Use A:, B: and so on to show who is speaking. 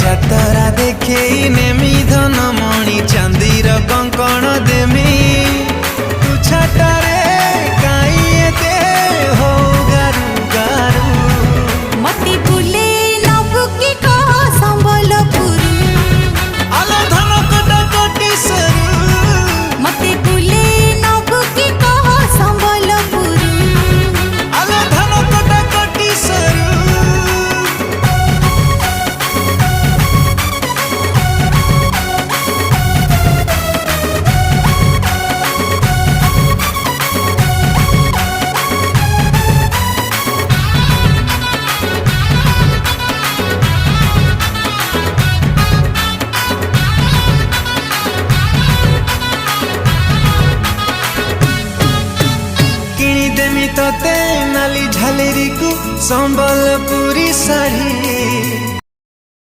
A: जातरा देखे नेमी धन मणि चांदीर कंकण देमी तू छाटारे काई एते हो गारू गारू
B: मती बुले नबु की कह संबलपुर
A: आलो धन कटा कोटी सरू
B: मती बुले नबु की कह संबलपुर
A: आलो धन कटा कोटी सरू देमी तोते नाली झालेरी को संबलपुरी साड़ी